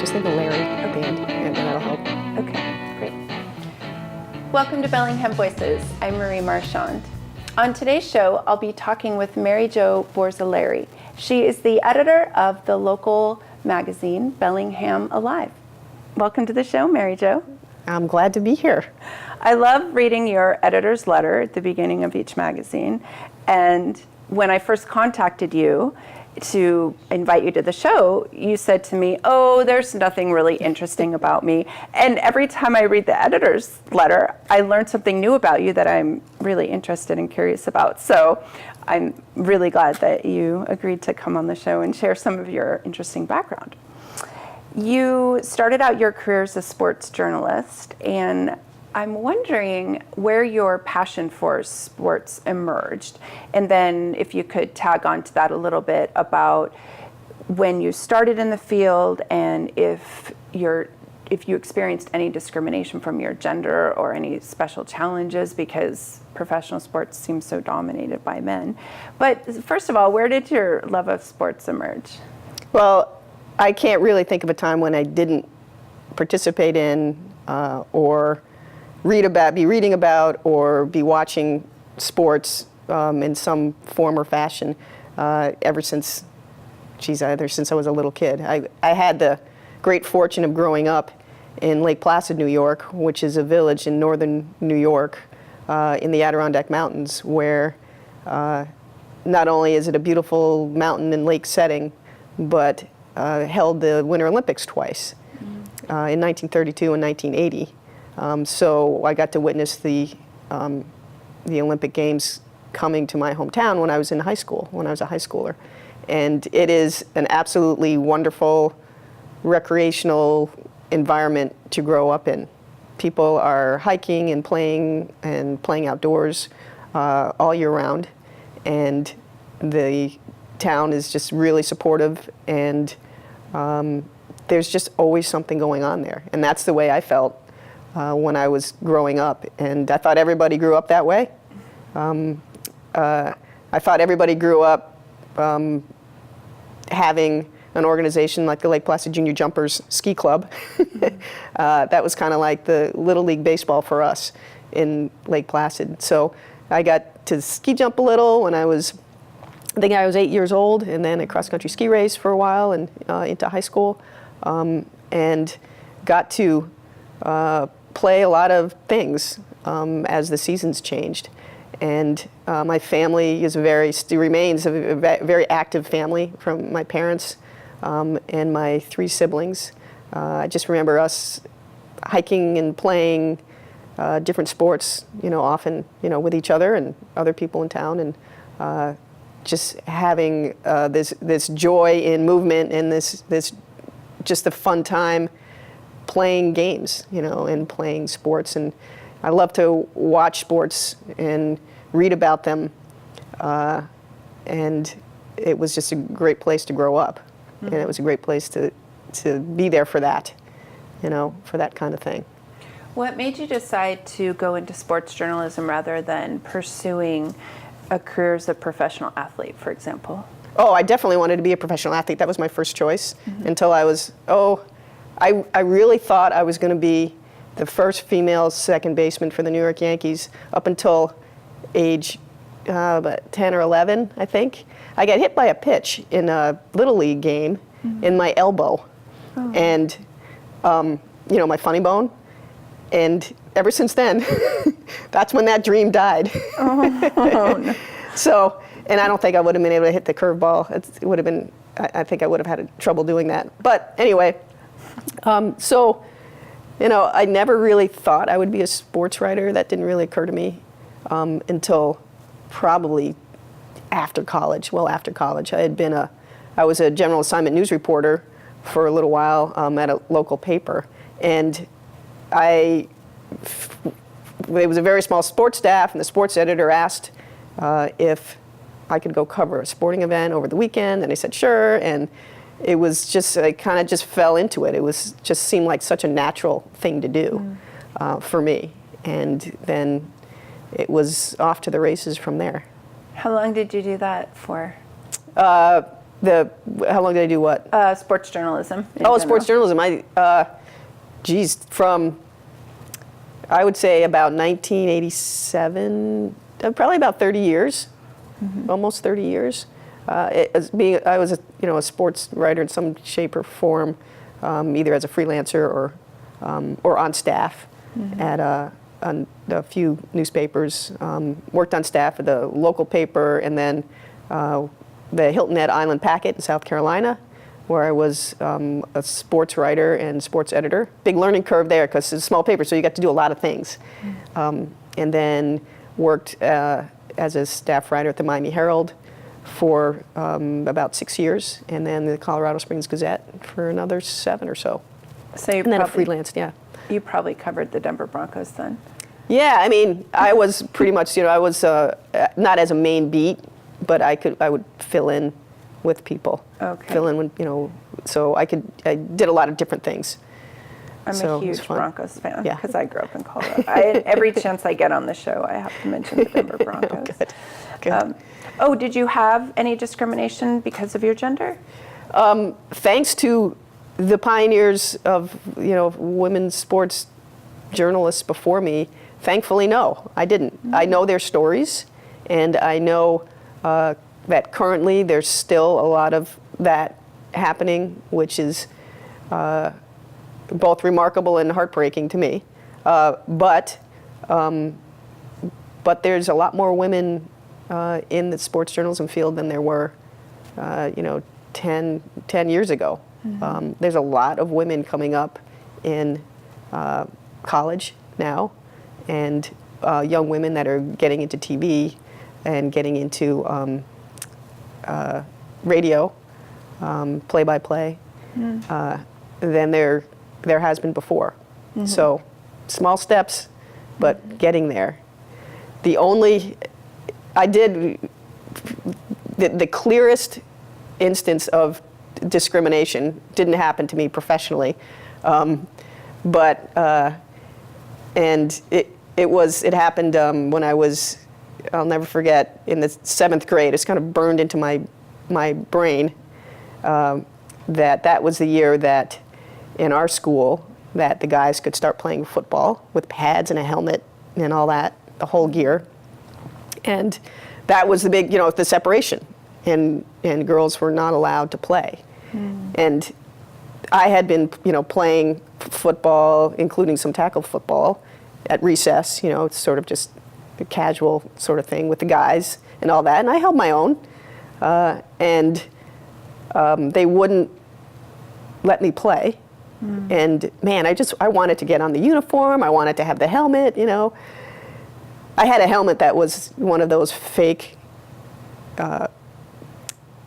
just think of Larry at the end, and that'll help. Okay, great. Welcome to Bellingham Voices. I'm Marie Marchand. On today's show, I'll be talking with Meri-Jo Borzilleri. She is the editor of the local magazine, Bellingham Alive. Welcome to the show, Meri-Jo. I'm glad to be here. I love reading your editor's letter at the beginning of each magazine. And when I first contacted you to invite you to the show, you said to me, oh, there's nothing really interesting about me. And every time I read the editor's letter, I learn something new about you that I'm really interested and curious about. So I'm really glad that you agreed to come on the show and share some of your interesting background. You started out your career as a sports journalist, and I'm wondering where your passion for sports emerged. And then if you could tag on to that a little bit about when you started in the field and if you experienced any discrimination from your gender or any special challenges, because professional sports seem so dominated by men. But first of all, where did your love of sports emerge? Well, I can't really think of a time when I didn't participate in or be reading about or be watching sports in some form or fashion ever since, either since I was a little kid. I had the great fortune of growing up in Lake Placid, New York, which is a village in northern New York in the Adirondack Mountains, where not only is it a beautiful mountain and lake setting, but held the Winter Olympics twice, in 1932 and 1980. So I got to witness the Olympic Games coming to my hometown when I was in high school, when I was a high schooler. And it is an absolutely wonderful recreational environment to grow up in. People are hiking and playing outdoors all year round. And the town is just really supportive, and there's just always something going on there. And that's the way I felt when I was growing up, and I thought everybody grew up that way. I thought everybody grew up having an organization like the Lake Placid Junior Jumpers Ski Club. That was kind of like the Little League baseball for us in Lake Placid. So I got to ski jump a little when I think I was 8 years old, and then a cross-country ski race for a while and into high school, and got to play a lot of things as the seasons changed. And my family remains a very active family from my parents and my three siblings. I just remember us hiking and playing different sports, often, with each other and other people in town, and just having this joy in movement and this just a fun time playing games, and playing sports. And I love to watch sports and read about them, and it was just a great place to grow up, and it was a great place to be there for that, for that kind of thing. What made you decide to go into sports journalism rather than pursuing a career as a professional athlete, for example? Oh, I definitely wanted to be a professional athlete. That was my first choice until I really thought I was going to be the first female second baseman for the New York Yankees up until age 10 or 11, I think. I got hit by a pitch in a Little League game in my elbow, and my funny bone. And ever since then, that's when that dream died. No. So, and I don't think I would have been able to hit the curveball. It would have been, I think I would have had trouble doing that. But anyway, I never really thought I would be a sports writer. That didn't really occur to me until probably after college. Well, after college, I was a general assignment news reporter for a little while at a local paper, and it was a very small sports staff, and the sports editor asked if I could go cover a sporting event over the weekend, and I said sure, and it was just, I kind of just fell into it. It just seemed like such a natural thing to do for me, and then it was off to the races from there. How long did you do that for? How long did I do what? Sports journalism. in Oh, general. sports journalism. From I would say about 1987, probably about 30 years, almost 30 years. I was a sports writer in some shape or form, either as a freelancer or on staff at on a few newspapers. Worked on staff at the local paper, and then the Hilton Head Island Packet in South Carolina, where I was a sports writer and sports editor. Big learning curve there because it's a small paper, so you got to do a lot of things. And then worked as a staff writer at the Miami Herald for about 6 years, and then the Colorado Springs Gazette for another 7 or so. So you And then I probably, freelanced, yeah. you probably covered the Denver Broncos then. Yeah, I mean, I was pretty much, I was not as a main beat, but I would fill in with people. Okay. Fill in when, so I did a lot of different things. I'm So a it was huge fun. Broncos fan Yeah. because I grew up in Colorado. Every chance I get on the show, I have to mention the Denver Broncos. Good. Did you have any discrimination because of your gender? Thanks to the pioneers of, women's sports journalists before me, thankfully, no, I didn't. I know their stories, and I know that currently there's still a lot of that happening, which is both remarkable and heartbreaking to me. But there's a lot more women in the sports journalism field than there were, 10 years ago. There's a lot of women coming up in college now, and young women that are getting into TV and getting into radio, play-by-play, than there has been before. So small steps, but getting there. The clearest instance of discrimination didn't happen to me professionally, and it happened when I was, I'll never forget, in the 7th grade. It's kind of burned into my brain that was the year that in our school that the guys could start playing football with pads and a helmet and all that, the whole gear. And that was the big, the separation, and girls were not allowed to play. And I had been, playing football, including some tackle football, at recess. It's sort of just a casual sort of thing with the guys and all that. And I held my own, and they wouldn't let me play. And man, I wanted to get on the uniform. I wanted to have the helmet. I had a helmet that was one of those fake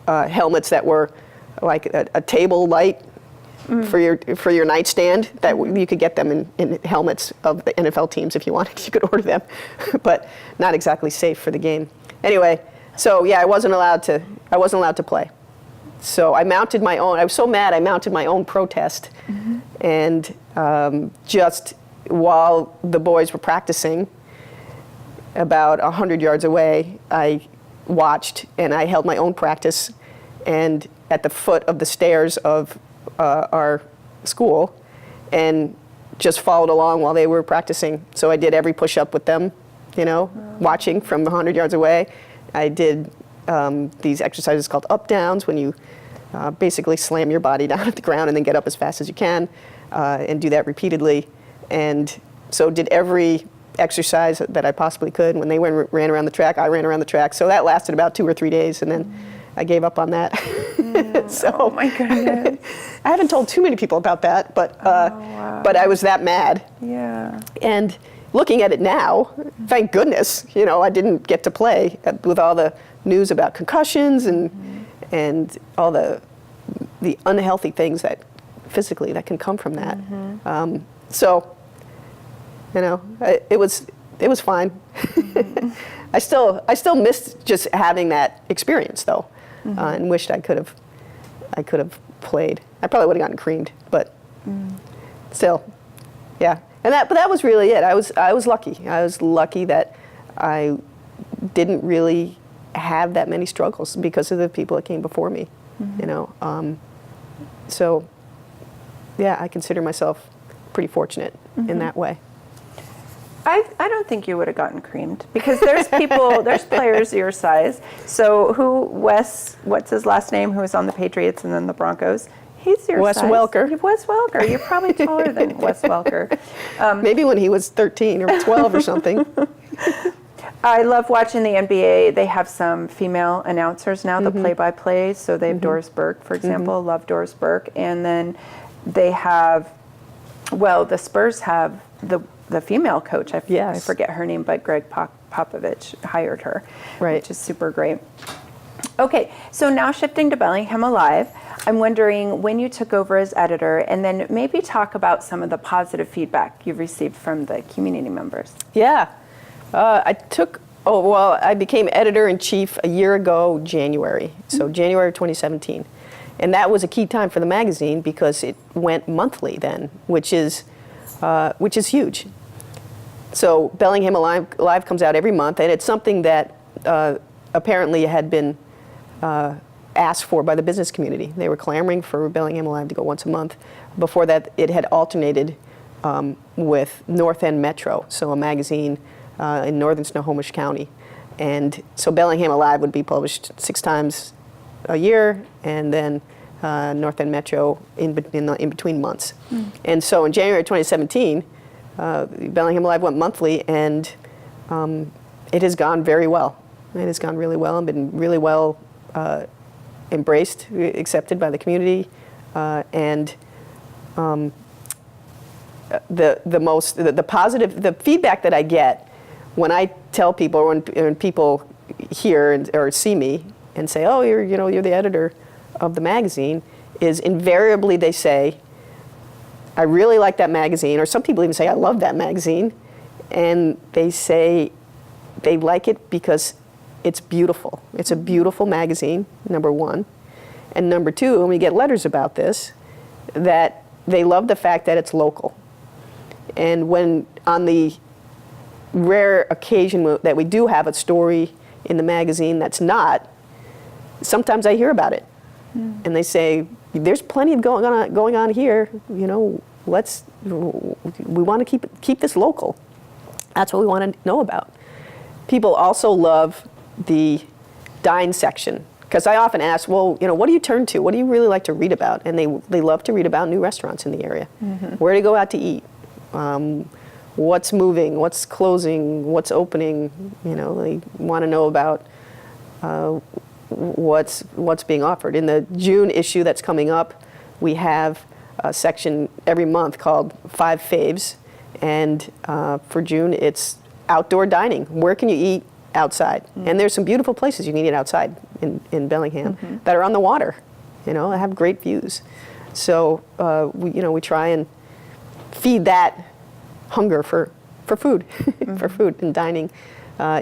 helmets that were like a table light for your nightstand. That you could get them in helmets of the NFL teams if you wanted. You could order them, but not exactly safe for the game. Anyway, so yeah, I wasn't allowed to play. So I mounted my own. I was so mad. I mounted my own protest, and just while the boys were practicing, about 100 yards away, I watched, and I held my own practice, and at the foot of the stairs of our school, and just followed along while they were practicing. So I did every push-up with them, watching from 100 yards away. I did these exercises called up-downs, when you basically slam your body down at the ground and then get up as fast as you can, and do that repeatedly. And so did every exercise that I possibly could. When they ran around the track, I ran around the track. So that lasted about 2 or 3 days, and then I gave up on that. So, oh my goodness. I haven't told too many people about that, but but I was that mad. Yeah. And looking at it now, thank goodness, I didn't get to play with all the news about concussions and all the unhealthy things that physically that can come from that. So, it was fine. I still missed just having that experience though, and wished I could have played. I probably would have gotten creamed, but still, yeah. But that was really it. I was lucky. I was lucky that I didn't really have that many struggles because of the people that came before me. you know. So, yeah, I consider myself pretty fortunate in that way. I don't think you would have gotten creamed because there's people, there's players your size. So what's his last name, who was on the Patriots and then the Broncos? He's your Wes size. Welker. Wes Welker. You're probably taller than Wes Welker. Maybe when he was 13 or 12 or something. I love watching the NBA. They have some female announcers now, the play-by-play. So they have Doris Burke, for example. Love Doris Burke. And then they have, well, the Spurs have the female coach. I forget her name, but Greg Popovich hired her, which is super great. Okay, so now shifting to Bellingham Alive, I'm wondering when you took over as editor, and then maybe talk about some of the positive feedback you've received from the community members. Yeah. I became editor-in-chief a year ago, January. So January 2017. And that was a key time for the magazine because it went monthly then, which is huge. So Bellingham Alive comes out every month, and it's something that apparently had been asked for by the business community. They were clamoring for Bellingham Alive to go once a month. Before that, it had alternated with North End Metro, so a magazine in northern Snohomish County. And so Bellingham Alive would be published 6 times a year, and then North End Metro in between months. And so in January 2017, Bellingham Alive went monthly, and it has gone very well. It has gone really well and been really well embraced, accepted by the community, and the positive, the feedback that I get when I tell people, or when people hear or see me and say, "Oh, you're the editor of the magazine," is invariably they say, "I really like that magazine," or some people even say, "I love that magazine," and they say they like it because it's beautiful. It's a beautiful magazine, number one. And number two, when we get letters about this, that they love the fact that it's local. And when on the rare occasion that we do have a story in the magazine that's not, sometimes I hear about it. And they say, "There's plenty of going on here, we want to keep this local." That's what we want to know about. People also love the dine section, because I often ask, well, what do you turn to? What do you really like to read about? And they love to read about new restaurants in the area, where to go out to eat, what's moving, what's closing, what's opening. They want to know about what's being offered. In the June issue that's coming up, we have a section every month called 5 Faves, and for June it's outdoor dining. Where can you eat outside? And there's some beautiful places you can eat outside in Bellingham that are on the water, that have great views. So we try and feed that hunger for food, for food and dining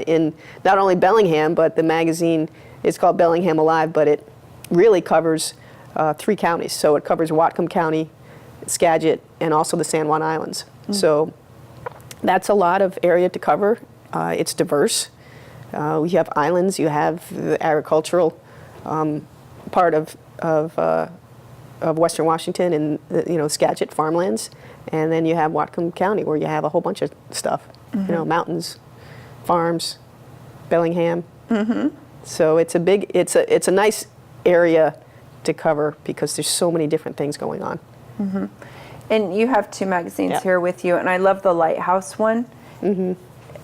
in not only Bellingham, but the magazine is called Bellingham Alive, but it really covers 3 counties. So it covers Whatcom County, Skagit, and also the San Juan Islands. So that's a lot of area to cover. It's diverse. You have islands, you have the agricultural part of Western Washington and Skagit farmlands, and then you have Whatcom County where you have a whole bunch of stuff, mountains, farms, Bellingham. So it's a nice area to cover because there's so many different things going on. And you have 2 magazines here with you, and I love the Lighthouse one.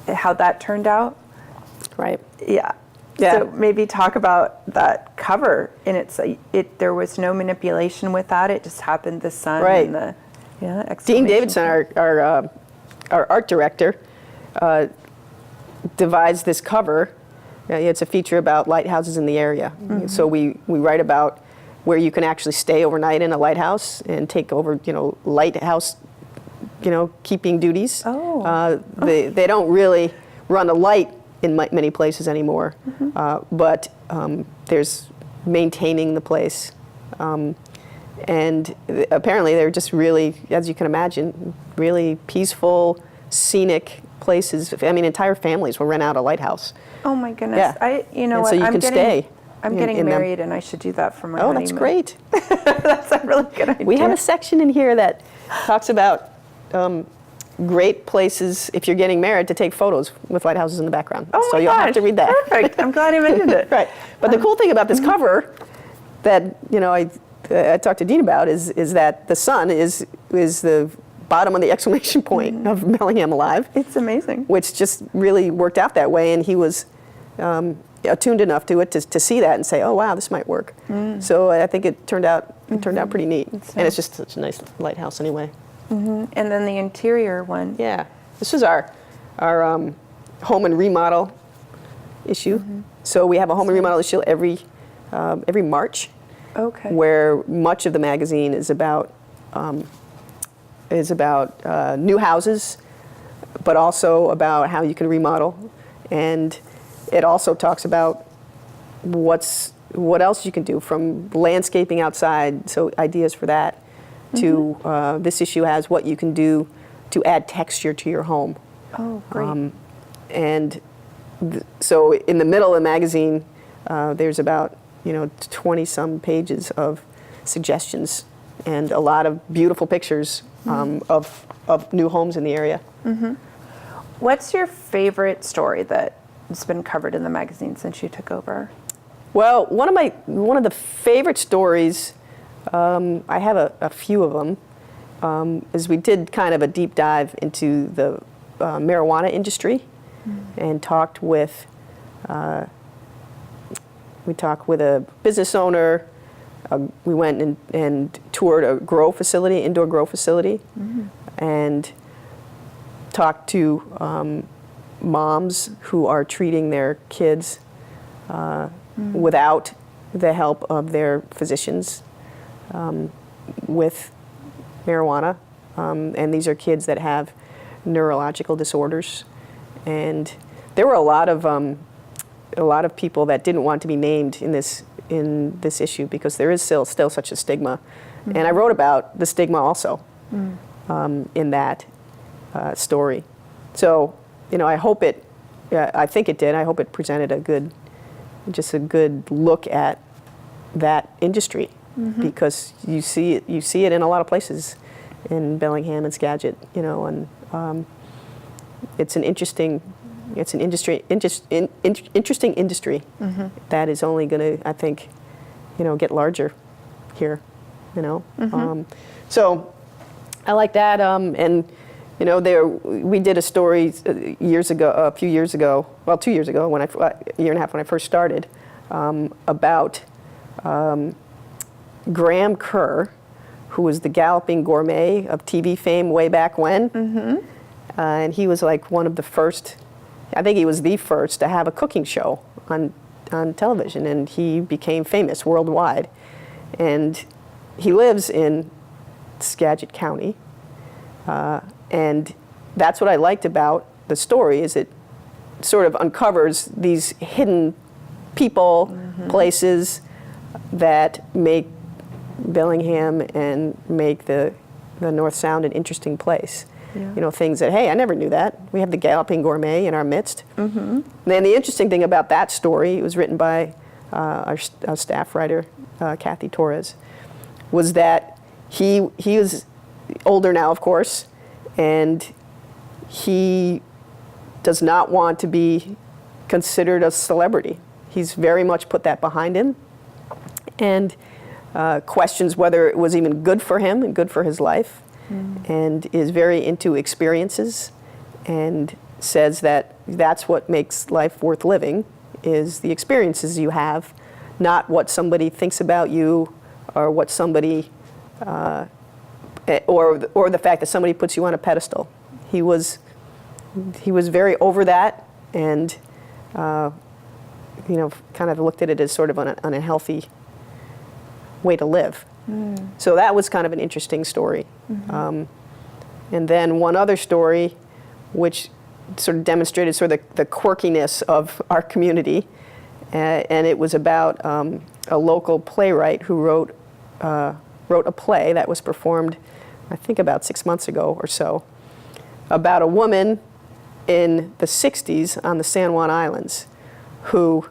How that turned out. Right. Yeah. So maybe talk about that cover. And there was no manipulation with that. It just happened. The sun and the Dean Davidson, our art director, devised this cover. It's a feature about lighthouses in the area. So we write about where you can actually stay overnight in a lighthouse and take over, lighthouse, keeping duties. They don't really run a light in many places anymore, but there's maintaining the place. And apparently they're just really, as you can imagine, really peaceful, scenic places. I mean, entire families will rent out a lighthouse. Oh my goodness. Yeah. And so you can stay. I'm getting married, and I should do that for my honeymoon. That's great. That's a really good idea. We have a section in here that talks about great places, if you're getting married, to take photos with lighthouses in the background. Oh so my you'll gosh, have to read that. Perfect. I'm glad I mentioned it. Right. But the cool thing about this cover that I talked to Dean about is that the sun is the bottom of the exclamation point of Bellingham Alive. It's amazing. Which just really worked out that way, and he was attuned enough to it to see that and say, "Oh wow, this might work." So I think it turned out pretty neat, and it's just such a nice lighthouse anyway. And then the interior one. Yeah, this was our home and remodel issue. So we have a home and remodel issue every March. Okay. Where much of the magazine is about new houses, but also about how you can remodel, and it also talks about what else you can do, from landscaping outside, so ideas for that, to this issue has what you can do to add texture to your home. Oh, great. So in the middle of the magazine, there's about 20-some pages of suggestions and a lot of beautiful pictures of new homes in the area. What's your favorite story that's been covered in the magazine since you took over? Well, one of the favorite stories, I have a few of them, is we did kind of a deep dive into the marijuana industry and talked with a business owner. We went and toured a indoor grow facility, and talked to moms who are treating their kids without the help of their physicians with marijuana. And these are kids that have neurological disorders. And there were a lot of people that didn't want to be named in this issue because there is still such a stigma. And I wrote about the stigma also in that story. So, I hope I think it did. I hope it presented a good look at that industry, because you see it in a lot of places in Bellingham and Skagit, and it's an interesting industry that is only going to, I think, get larger here, so I like that, and we did a story a few years ago, well, 2 years ago, a year and a half when I first started, about Graham Kerr, who was the Galloping Gourmet of TV fame way back when. And he was like one of the first, I think he was the first to have a cooking show on television, and he became famous worldwide. And he lives in Skagit County, and that's what I liked about the story, is it sort of uncovers these hidden people, places that make Bellingham and make the North Sound an interesting place. Yeah. Things that, hey, I never knew that. We have the Galloping Gourmet in our midst. And then the interesting thing about that story, it was written by our staff writer, Kathy Torres, was that he was older now, of course, and he does not want to be considered a celebrity. He's very much put that behind him, and questions whether it was even good for him and good for his life, and is very into experiences, and says that that's what makes life worth living, is the experiences you have, not what somebody thinks about you, or what somebody, or the fact that somebody puts you on a pedestal. He was very over that, and kind of looked at it as sort of an unhealthy way to live. So that was kind of an interesting story. And then one other story, which sort of demonstrated sort of the quirkiness of our community, and it was about a local playwright who wrote a play that was performed, I think, about 6 months ago or so, about a woman in the 60s on the San Juan Islands who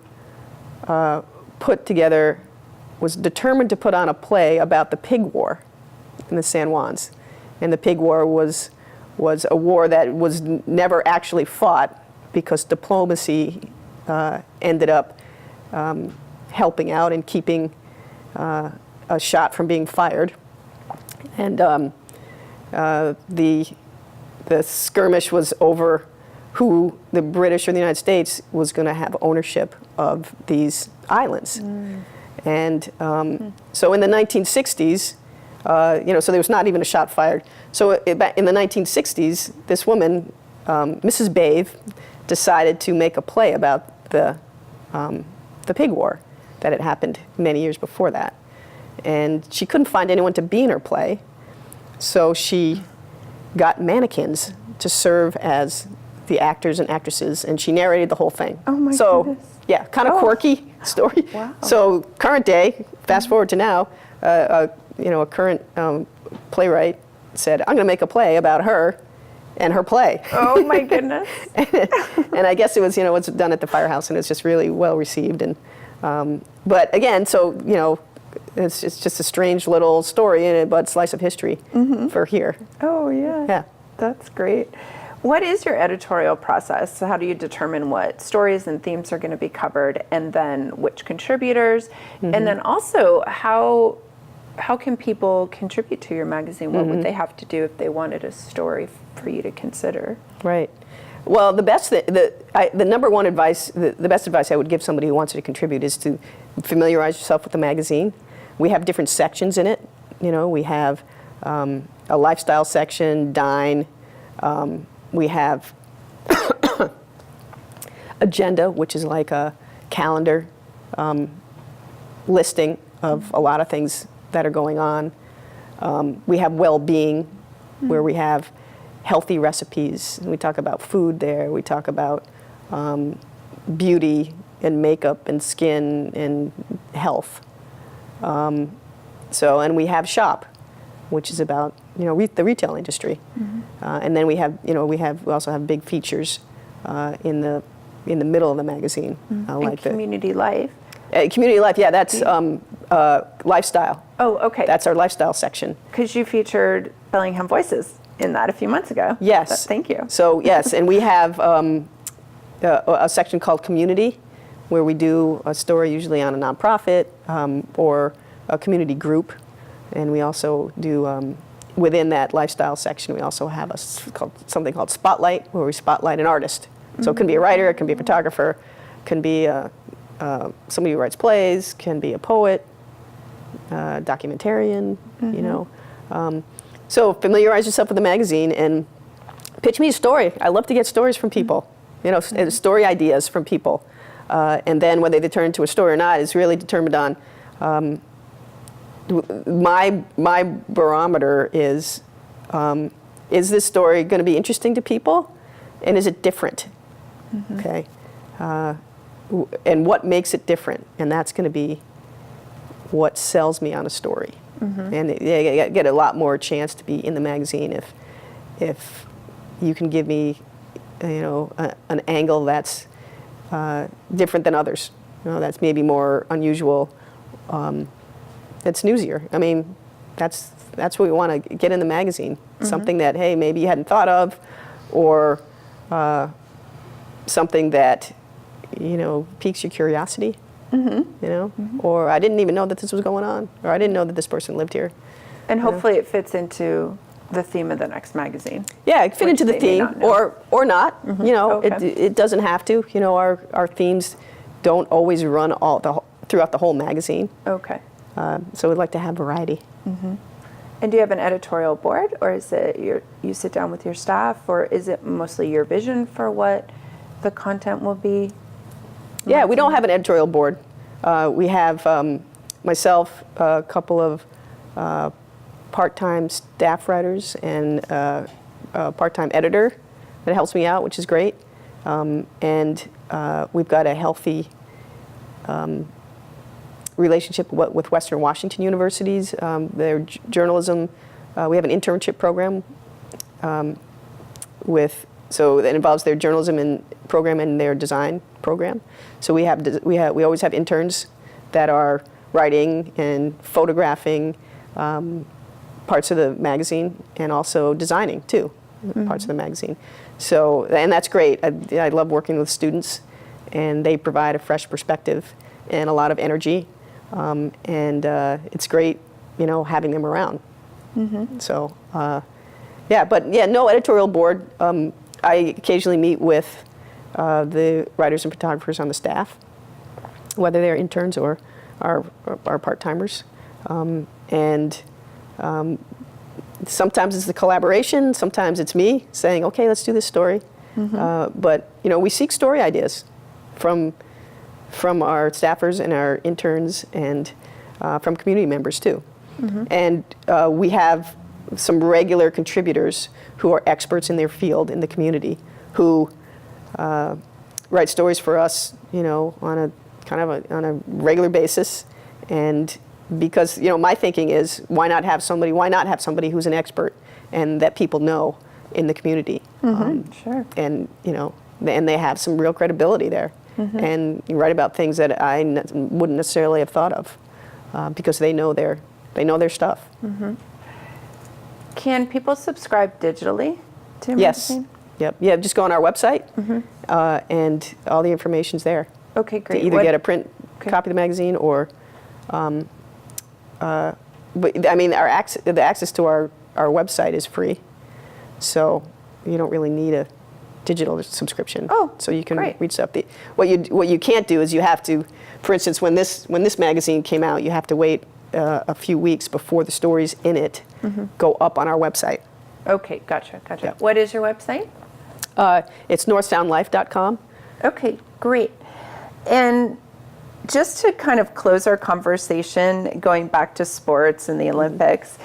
was determined to put on a play about the pig war in the San Juans. And the pig war was a war that was never actually fought because diplomacy ended up helping out and keeping a shot from being fired. And the skirmish was over who the British or the United States was going to have ownership of these islands. And so in the 1960s, so there was not even a shot fired. So in the 1960s, this woman, Mrs. Bathe, decided to make a play about the pig war that had happened many years before that. And she couldn't find anyone to be in her play, so she got mannequins to serve as the actors and actresses, and she narrated the whole thing. Oh my goodness. Yeah, kind of quirky story. Wow. So current day, fast forward to now, a current playwright said, "I'm going to make a play about her and her play." Oh my goodness. And I guess it was, it's done at the Firehouse, and it's just really well received. And but again, so it's just a strange little story, but slice of history for here. Oh yeah. Yeah. That's great. What is your editorial process? So how do you determine what stories and themes are going to be covered, and then which contributors, and then also how can people contribute to your magazine? What would they have to do if they wanted a story for you to consider? Right. Well, the best advice I would give somebody who wants to contribute is to familiarize yourself with the magazine. We have different sections in it. We have a lifestyle section, dine. We have agenda, which is like a calendar listing of a lot of things that are going on. We have well-being, where we have healthy recipes. We talk about food there. We talk about beauty and makeup and skin and health. And we have shop, which is about the retail industry. And then we also have big features in the middle of the magazine, like Community Life. Community Life. Yeah, that's lifestyle. Oh, okay. That's our lifestyle section. Because you featured Bellingham Voices in that a few months ago. Yes. But thank you. So yes, and we have a section called Community, where we do a story usually on a nonprofit or a community group, and we also do. Within that lifestyle section, we also have something called Spotlight, where we spotlight an artist. So it can be a writer, it can be a photographer, can be somebody who writes plays, can be a poet, documentarian, So familiarize yourself with the magazine and pitch me a story. I love to get stories from people, story ideas from people. And then whether they turn into a story or not is really determined on my barometer is this story going to be interesting to people, and is it different? Okay, and what makes it different? And that's going to be what sells me on a story. And you get a lot more chance to be in the magazine if you can give me, an angle that's different than others. That's maybe more unusual. That's newsier. I mean, that's what we want to get in the magazine. Something that, hey, maybe you hadn't thought of, or something that, piques your curiosity. Or I didn't even know that this was going on, or I didn't know that this person lived here. And hopefully it fits into the theme of the next magazine. Yeah, it fit into the theme, or not. Okay. It doesn't have to. Our themes don't always run throughout the whole magazine. Okay. So we'd like to have variety. And do you have an editorial board, or is it you sit down with your staff, or is it mostly your vision for what the content will be? Yeah, we don't have an editorial board. We have myself, a couple of part-time staff writers, and a part-time editor that helps me out, which is great. And we've got a healthy relationship with Western Washington universities. Their journalism, we have an internship program so that involves their journalism program and their design program. So we always have interns that are writing and photographing parts of the magazine, and also designing too, parts of the magazine. So, and that's great. I love working with students, and they provide a fresh perspective and a lot of energy, and it's great, having them around. So, no editorial board. I occasionally meet with the writers and photographers on the staff, whether they're interns or are part-timers. Sometimes it's the collaboration, sometimes it's me saying, okay, let's do this story. But we seek story ideas from our staffers and our interns, and from community members too. And we have some regular contributors who are experts in their field in the community, who write stories for us, on a on a regular basis. And because my thinking is, why not have somebody who's an expert and that people know in the community. Sure. And and they have some real credibility there, and you write about things that I wouldn't necessarily have thought of, because they know their stuff. Can people subscribe digitally to your Yes. magazine? Yep. Yeah. Just go on our website, and all the information's there. Okay, great. To either get a print copy of the magazine, or, but I mean, the access to our website is free, so you don't really need a digital subscription. Oh, so you can great. read stuff. What you can't do is you have to, for instance, when this magazine came out, you have to wait a few weeks before the stories in it go up on our website. Okay, gotcha. Yeah. What is your website? It's northsoundlife.com. Okay, great. And just to kind of close our conversation, going back to sports and the Olympics,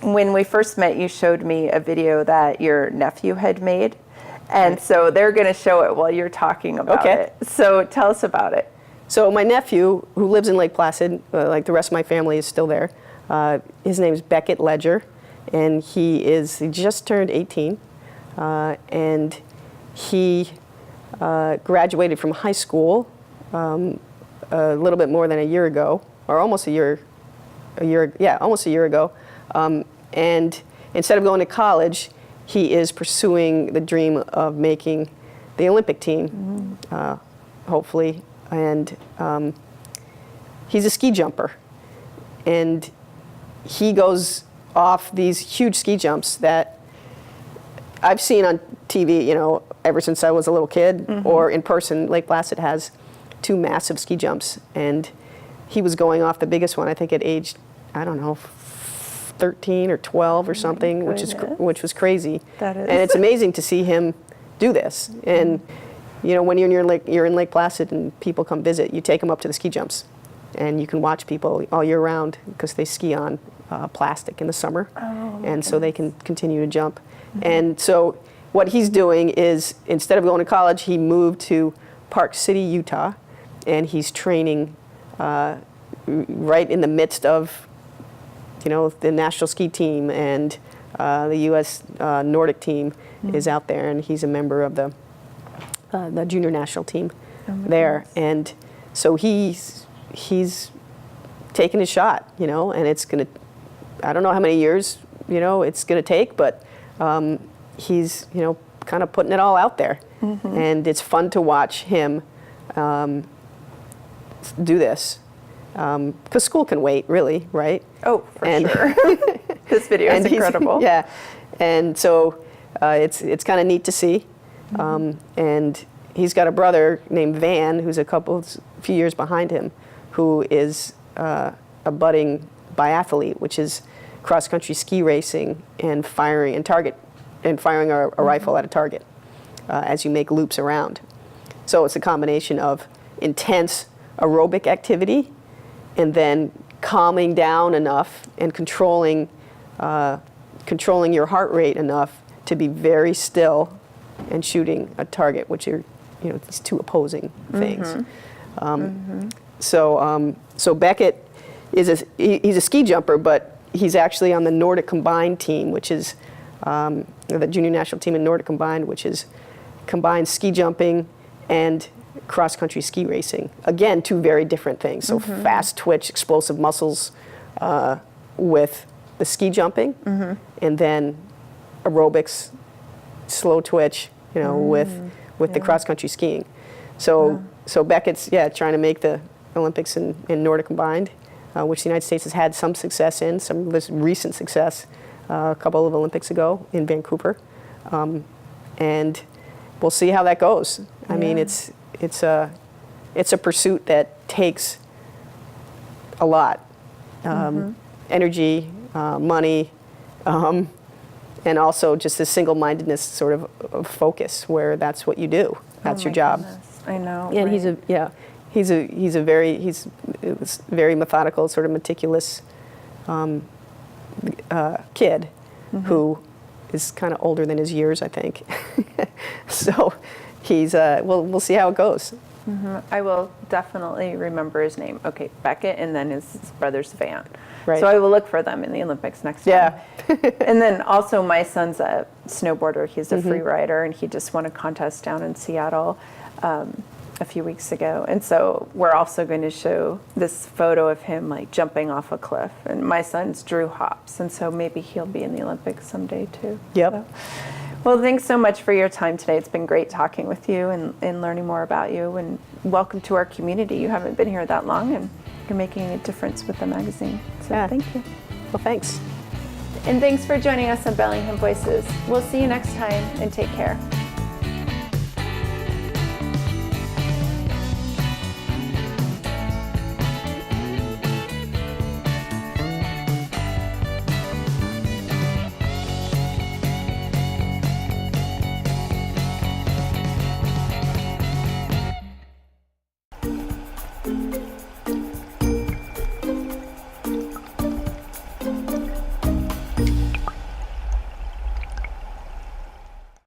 when we first met, you showed me a video that your nephew had made. And so they're going to show it while you're talking about it. So tell us about it. So my nephew, who lives in Lake Placid, like the rest of my family is still there, his name is Beckett Ledger, and he just turned 18, and he graduated from high school a little bit more than a year ago, or almost a year ago. And instead of going to college, he is pursuing the dream of making the Olympic team, hopefully. And he's a ski jumper, and he goes off these huge ski jumps that I've seen on TV, ever since I was a little kid, or in person. Lake Placid has 2 massive ski jumps, and he was going off the biggest one, I think at age, 13 or 12 or something, which was crazy. That is. And it's amazing to see him do this. And when you're in Lake Placid and people come visit, you take them up to the ski jumps, and you can watch people all year round because they ski on plastic in the summer, and so they can continue to jump. And so what he's doing is, instead of going to college, he moved to Park City, Utah, and he's training right in the midst of the national ski team, and the U.S. Nordic team is out there, and he's a member of the junior national team there. And so he's taking his shot, and it's going to, I don't know how many years, it's going to take, but he's, kind of putting it all out there. And it's fun to watch him do this. Because school can wait, really, right? Oh, for sure. This video is incredible. Yeah, and so it's kind of neat to see. And he's got a brother named Van, who's a few years behind him, who is a budding biathlete, which is cross-country ski racing and firing a rifle at a target as you make loops around. So it's a combination of intense aerobic activity, and then calming down enough and controlling your heart rate enough to be very still and shooting a target, which are these 2 opposing things. So Beckett he's a ski jumper, but he's actually on the Nordic Combined team, which is the junior national team in Nordic Combined, which is combined ski jumping and cross-country ski racing. Again, two very different things. So fast twitch, explosive muscles with the ski jumping, and then aerobics, slow twitch, with the cross-country skiing. So Beckett's trying to make the Olympics in Nordic combined, which the United States has had some success in, some recent success a couple of Olympics ago in Vancouver, and we'll see how that goes. I mean, it's a pursuit that takes a lot, energy, money, and also just this single-mindedness sort of focus where that's what you do. That's your job. Goodness. I know. And right. he's a very methodical, sort of meticulous kid who is kind of older than his years, I think. So he's we'll see how it goes. I will definitely remember his name. Okay, Beckett, and then his brother's Van. Right. So I will look for them in the Olympics next time. Yeah. And then also my son's a snowboarder. He's a free rider, and he just won a contest down in Seattle a few weeks ago. And so we're also going to show this photo of him like jumping off a cliff. And my son's Drew Hops, and so maybe he'll be in the Olympics someday too. Yep. So, well, thanks so much for your time today. It's been great talking with you and learning more about you. And welcome to our community. You haven't been here that long, and you're making a difference with the magazine. So thank you. Well, thanks. And thanks for joining us on Bellingham Voices. We'll see you next time, and take care.